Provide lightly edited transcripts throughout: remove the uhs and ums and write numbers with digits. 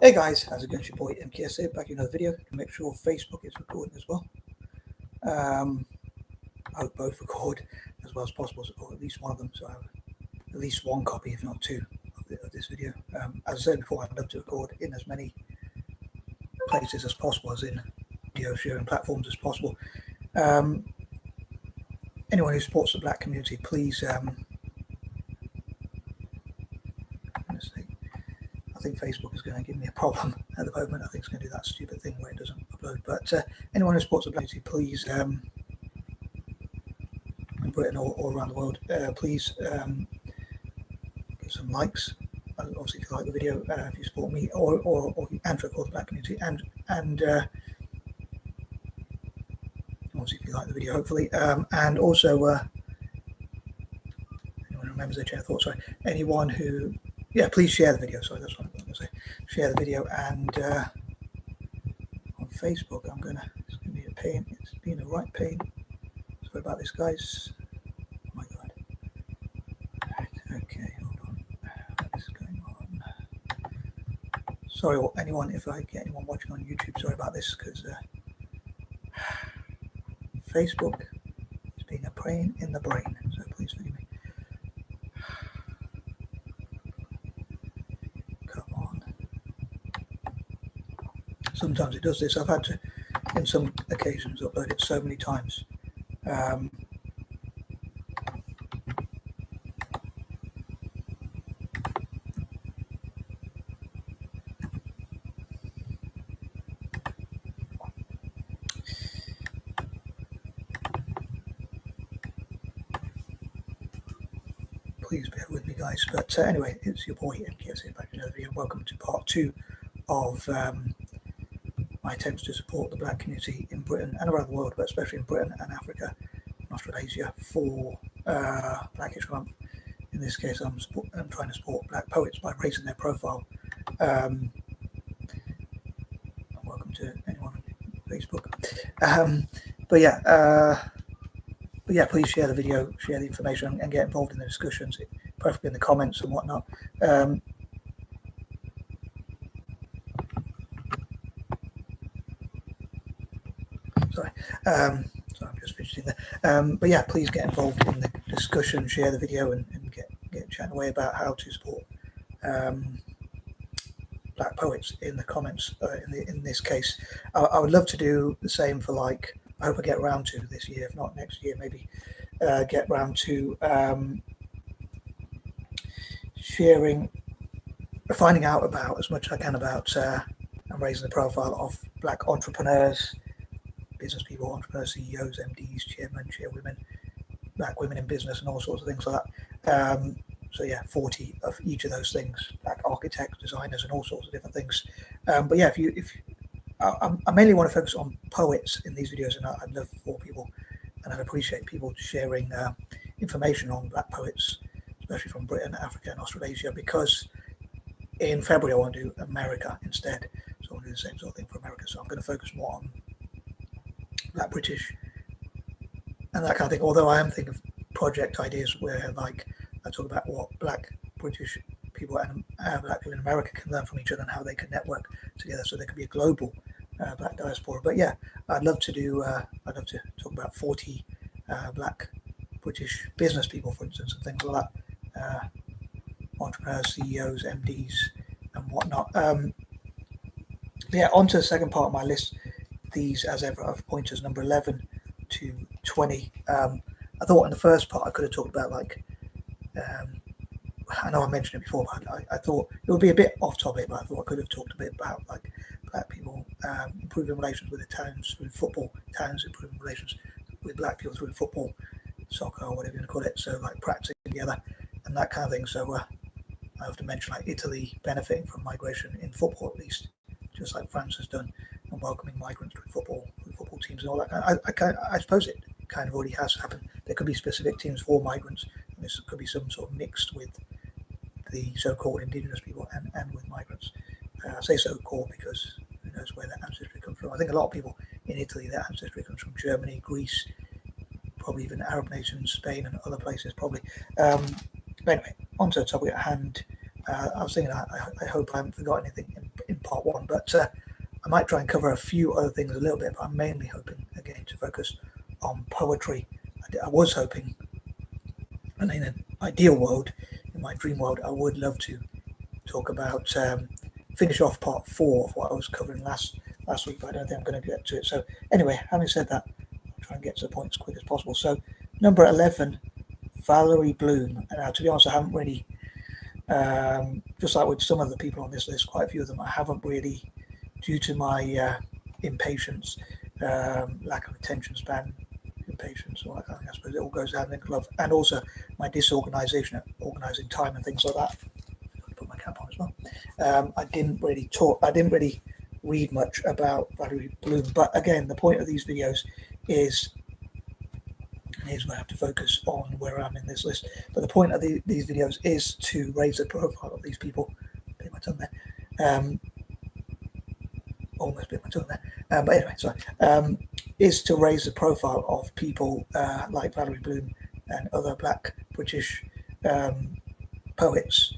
Hey guys, how's it going? It's your boy M.K.S here, back in another video to make sure Facebook is recording as well. I hope both record as well as possible, or at least one of them, so I have at least one copy, if not two, of this video. As I said before, I'd love to record in as many places as possible, as in video sharing platforms as possible. Anyone who supports the black community, please, I think Facebook is going to give me a problem at the moment. I think it's going to do that stupid thing where it doesn't upload. But anyone who supports the black community, please, in Britain or all around the world, please give some likes. Obviously, if you like the video, if you support me or and for the black community, and obviously if you like the video, hopefully, and also anyone who remembers their chain of thought. Sorry, anyone who. Yeah, please share the video. Sorry, that's what I'm going to say. Share the video, and on Facebook, it's going to be a pain. It's been a right pain. Sorry about this, guys. Oh my God. Right, okay, hold on. What is going on? Sorry, anyone, if I get anyone watching on YouTube, sorry about this, because Facebook is being a pain in the brain. So please forgive me. Sometimes it does this. I've had to, in some occasions, upload it so many times. Please bear with me, guys. But anyway, it's your boy M.K.S here, back in another video. Welcome to part 2 of my attempts to support the black community in Britain and around the world, but especially in Britain and Africa and Australasia for Black History Month. In this case, I'm trying to support black poets by raising their profile. Welcome to anyone on Facebook. But yeah, please share the video, share the information, and get involved in the discussions, preferably in the comments and whatnot. Sorry, I'm just fidgeting there. But yeah, please get involved in the discussion, share the video, and get chatting away about how to support black poets in the comments. In this case, I would love to do the same for, like, I hope I get around to this year, if not next year, maybe get around to finding out about as much as I can about and raising the profile of black entrepreneurs, business people, entrepreneurs, CEOs, MDs, chairmen, chairwomen, black women in business, and all sorts of things like that. So yeah, 40 of each of those things, black architects, designers, and all sorts of different things. But yeah, I mainly want to focus on poets in these videos, and I'd love for people, and I'd appreciate people sharing information on black poets, especially from Britain, Africa, and Australasia, because in February I want to do America instead. So I want to do the same sort of thing for America. So I'm going to focus more on black British and that kind of thing, although I am thinking of project ideas where, like, I talk about what black British people and black people in America can learn from each other and how they can network together, so there could be a global black diaspora. But yeah, I'd love to talk about 40 black British business people, for instance, and things like that, entrepreneurs, CEOs, MDs, and whatnot. Yeah, on to the second part of my list. These, as ever, are pointers number 11 to 20. I thought in the first part I could have talked about, like, I know I mentioned it before, but I thought it would be a bit off topic, but I thought I could have talked a bit about, like, black people improving relations with the towns through football, towns improving relations with black people through football, soccer, or whatever you want to call it, so like practicing together and that kind of thing. So I have to mention, like, Italy benefiting from migration in football, at least, just like France has done, and welcoming migrants to football teams and all that. I suppose it kind of already has happened. There could be specific teams for migrants, and this could be some sort of mixed with the so-called indigenous people and with migrants. I say so-called because who knows where their ancestry comes from. I think a lot of people in Italy, their ancestry comes from Germany, Greece, probably even Arab nations, Spain, and other places probably. But anyway, on to the topic at hand. I was thinking, I hope I haven't forgotten anything in part 1, but I might try and cover a few other things a little bit, but I'm mainly hoping, again, to focus on poetry. I was hoping, and in an ideal world, in my dream world, I would love to talk about, finish off part 4 of what I was covering last week, but I don't think I'm going to get to it. So anyway, having said that, I'll try and get to the point as quick as possible. So number 11, Valerie Bloom. And now, to be honest, I haven't really, just like with some of the people on this list, quite a few of them, I haven't really, due to my impatience, lack of attention span, impatience, or I suppose it all goes hand in glove, and also my disorganization, organizing time and things like that. Put my cap on as well. I didn't really read much about Valerie Bloom, but again, the point of these videos is, and here's where I have to focus on where I'm in this list, but the point of these videos is to raise the profile of these people. Bit my tongue there. Almost bit my tongue there. But anyway, sorry. Is to raise the profile of people like Valerie Bloom and other Black British poets,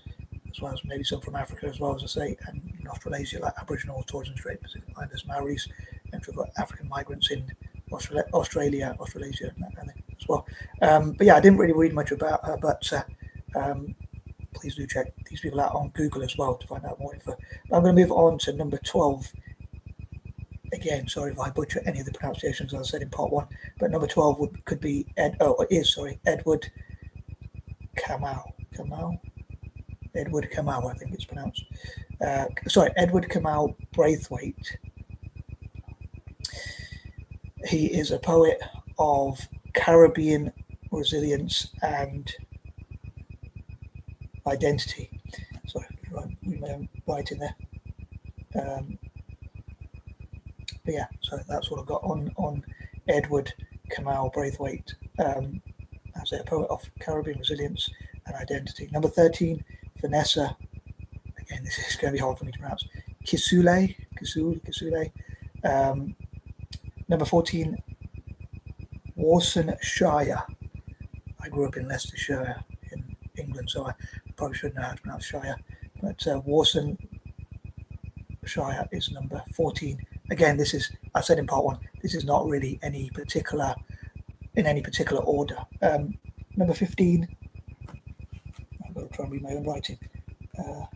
as well as maybe some from Africa, as well as I say, and in Australasia, like Aboriginal, Torres and Strait Pacific Islanders, Maoris, and African migrants in Australia, Australasia, and that kind of thing as well. But yeah, I didn't really read much about her, but please do check these people out on Google as well to find out more info. But I'm going to move on to number 12. Again, sorry if I butcher any of the pronunciations as I said in part 1, but number 12 could be Edward Kamau. Edward Kamau, I think it's pronounced. Edward Kamau Braithwaite. He is a poet of Caribbean resilience and identity. Sorry, read my own writing there. But yeah, so that's what I've got on Edward Kamau Braithwaite, as a poet of Caribbean resilience and identity. Number 13, Vanessa. Again, this is going to be hard for me to pronounce. Kisule. Number 14, Worcestershire. I grew up in Leicestershire in England, so I probably should know how to pronounce Shire. But Worcestershire is number 14. Again, this is, I said in part 1, this is not really in any particular order. Number 15, I'm going to try and read my own writing. I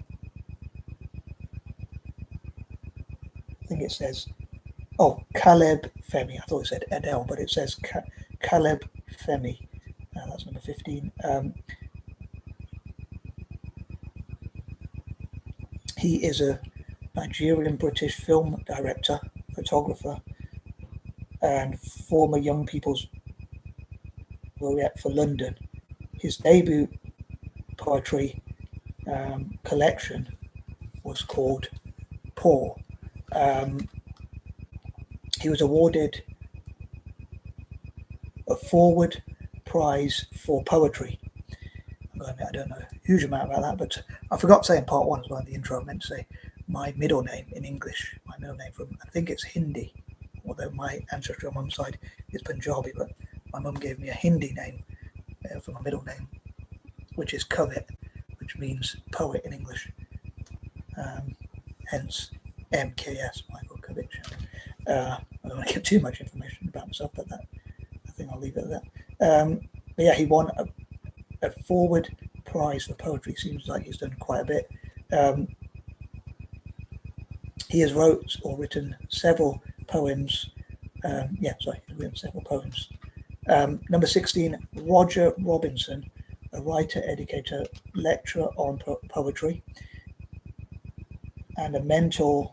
think it says, Caleb Femi. I thought it said Edel, but it says Caleb Femi. That's number 15. He is a Nigerian British film director, photographer, and former Young People's Laureate for London. His debut poetry collection was called Poor. He was awarded a Forward Prize for Poetry. I don't know a huge amount about that, but I forgot to say in part 1 as well in the intro, I meant to say my middle name in English. My middle name from, I think it's Hindi, although my ancestry on mum's side is Punjabi, but my mum gave me a Hindi name for my middle name, which is Kavit, which means poet in English. Hence M.K.S, Michael Kavit. I don't want to give too much information about myself, but I think I'll leave it at that. But yeah, he won a Forward Prize for Poetry. Seems like he's done quite a bit. He has written several poems. He's written several poems. Number 16, Roger Robinson, a writer, educator, lecturer on poetry, and a mentor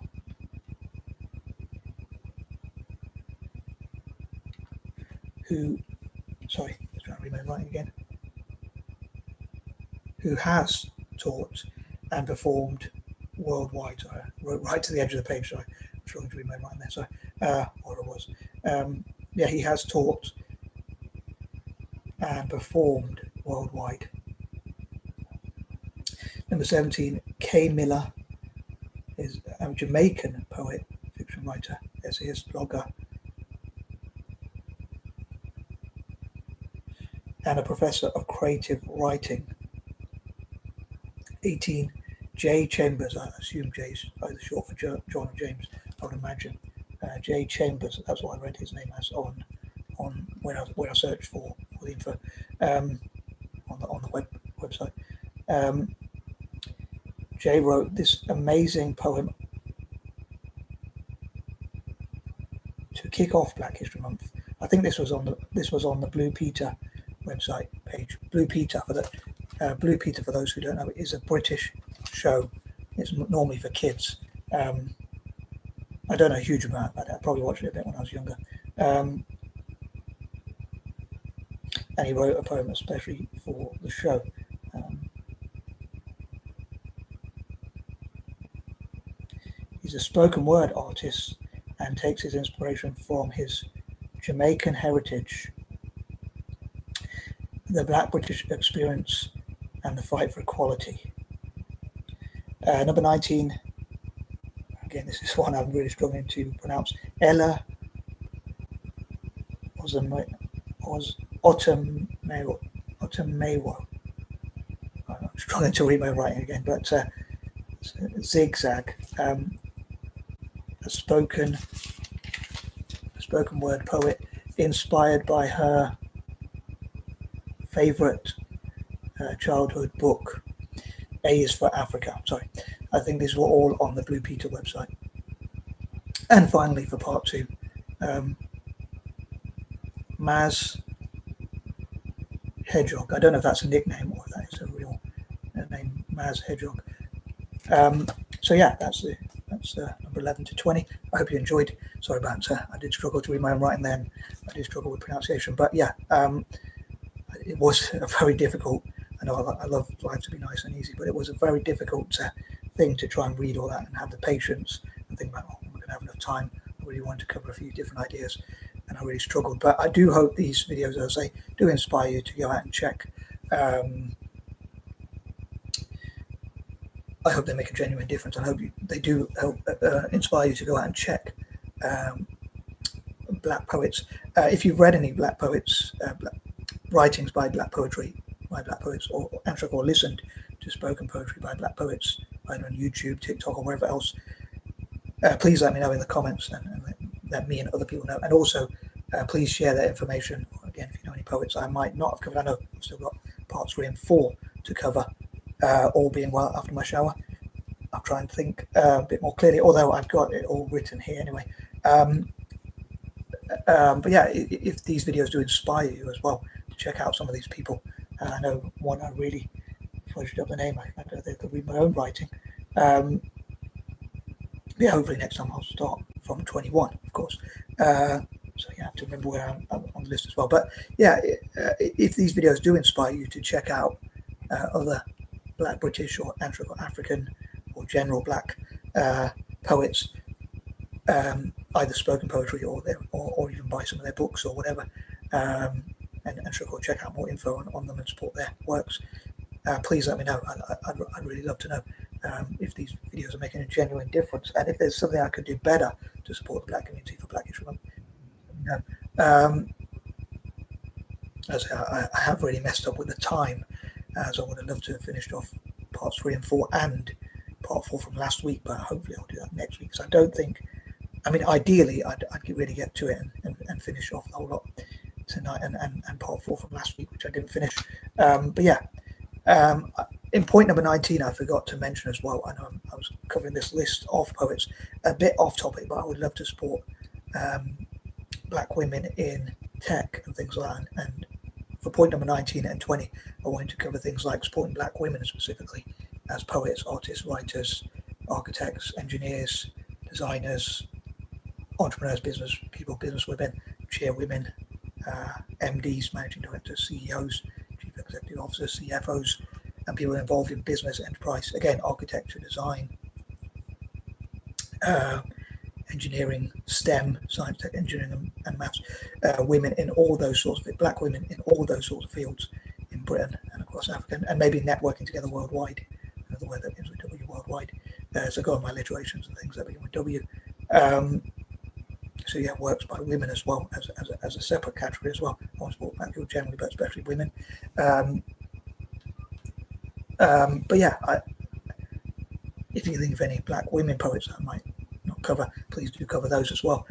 who has taught and performed worldwide. Sorry, I wrote right to the edge of the page. Sorry, I'm struggling to read my mind there. Sorry, or it was. He has taught and performed worldwide. Number 17, Kay Miller is a Jamaican poet, fiction writer, essayist, blogger, and a professor of creative writing. 18, J Chambers, I assume J's either short for John or James, I would imagine. J Chambers, that's what I read his name as on when I searched for the info on the website. Jay wrote this amazing poem to kick off Black History Month. I think this was on the Blue Peter website page. Blue Peter for those who don't know, is a British show. It's normally for kids. I don't know a huge amount about it. I probably watched it a bit when I was younger. And he wrote a poem especially for the show. He's a spoken word artist and takes his inspiration from his Jamaican heritage, the Black British experience, and the fight for equality. Number 19, again, this is one I'm really struggling to pronounce. Ella Otamewo. I'm struggling to read my writing again, but Zigzag, a spoken word poet inspired by her favorite childhood book, A is for Africa. Sorry, I think these were all on the Blue Peter website. And finally, for part 2, Maz Hedgehog. I don't know if that's a nickname or if that is a real name, Maz Hedgehog. So yeah, that's number 11 to 20. I hope you enjoyed. Sorry about I did struggle to read my own writing then. I did struggle with pronunciation, but yeah, it was a very difficult. I know I love life to be nice and easy, but it was a very difficult thing to try and read all that and have the patience and think about, am I going to have enough time? I really wanted to cover a few different ideas, and I really struggled. But I do hope these videos, as I say, do inspire you to go out and check. I hope they make a genuine difference. I hope they do help inspire you to go out and check Black poets. If you've read any Black poets, writings by Black poets, or listened to spoken poetry by Black poets, either on YouTube, TikTok, or wherever else, please let me know in the comments and let me and other people know. And also, please share that information. Again, if you know any poets I might not have covered, I know I've still got parts 3 and 4 to cover. All being well, after my shower, I'll try and think a bit more clearly, although I've got it all written here anyway. But yeah, if these videos do inspire you as well to check out some of these people, I know one I really fudged up the name. I don't think I could read my own writing. Yeah, hopefully next time I'll start from 21, of course. So you have to remember where I'm on the list as well. But yeah, if these videos do inspire you to check out other Black British or African or general Black poets, either spoken poetry or even buy some of their books or whatever, and check out more info on them and support their works, please let me know. I'd really love to know if these videos are making a genuine difference, and if there's something I could do better to support the Black community for Black History Month. As I have really messed up with the time, as I would have loved to have finished off parts 3 and 4 and part 4 from last week, but hopefully I'll do that next week. So I don't think, ideally I'd really get to it and finish off the whole lot tonight and part 4 from last week, which I didn't finish. But yeah, in point number 19, I forgot to mention as well, I know I was covering this list of poets a bit off topic, but I would love to support Black women in tech and things like that. And for point number 19 and 20, I wanted to cover things like supporting Black women specifically as poets, artists, writers, architects, engineers, designers, entrepreneurs, business people, business women, chairwomen, MDs, managing directors, CEOs, chief executive officers, CFOs, and people involved in business enterprise. Again, architecture, design, engineering, STEM, science, tech, engineering, and maths. Women in all those sorts of Black women in all those sorts of fields in Britain and across Africa, and maybe networking together worldwide. Another word that begins with W, worldwide. So go on my alliterations and things that begin with W. So yeah, works by women as well as a separate category as well. I want to support Black people generally, but especially women. But yeah, if you think of any black women poets that I might not cover, please do cover those as well.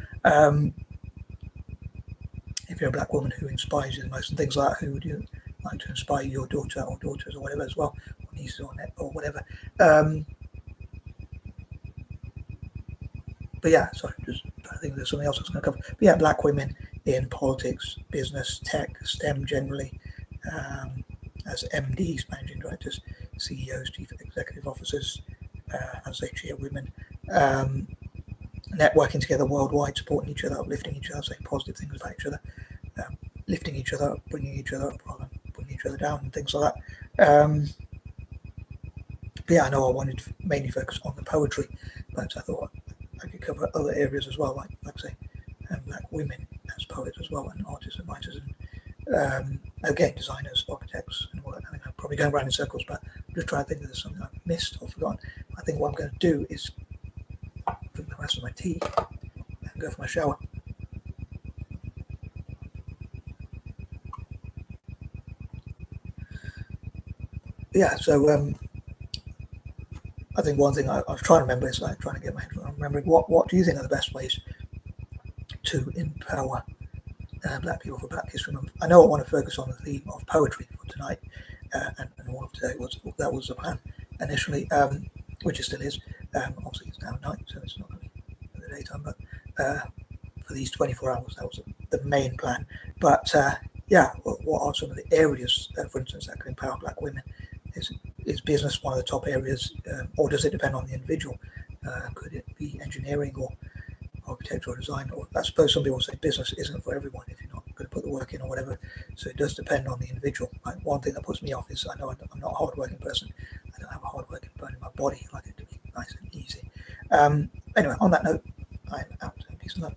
If you're a black woman, who inspires you the most, and things like that, who would you like to inspire your daughter or daughters or whatever as well, or nieces or whatever. But yeah, sorry, just trying to think there's something else I was going to cover. But yeah, black women in politics, business, tech, STEM generally, as MDs, managing directors, CEOs, chief executive officers, as they chairwomen, networking together worldwide, supporting each other, uplifting each other, saying positive things about each other, lifting each other up, bringing each other up rather than putting each other down, and things like that. But yeah, I know I wanted to mainly focus on the poetry, but I thought I could cover other areas as well, like I say, black women as poets as well, and artists and writers, and again, designers, architects, and all that. I think I'm probably going around in circles, but I'm just trying to think if there's something I've missed or forgotten. I think what I'm going to do is drink the rest of my tea and go for my shower. Yeah, so I think one thing I was trying to remember is like trying to get my head around remembering what do you think are the best ways to empower black people for Black History Month. I know I want to focus on the theme of poetry for tonight, and all of today was the plan initially, which it still is. Obviously, it's now night, so it's not going to be in the daytime, but for these 24 hours, that was the main plan. But yeah, what are some of the areas, for instance, that can empower black women? Is business one of the top areas, or does it depend on the individual? Could it be engineering or architecture or design? Or I suppose some people say business isn't for everyone if you're not going to put the work in or whatever. So it does depend on the individual. Like one thing that puts me off is I know I'm not a hard-working person. I don't have a hard-working bone in my body. I like it to be nice and easy. Anyway, on that note, I'm out. Peace and love.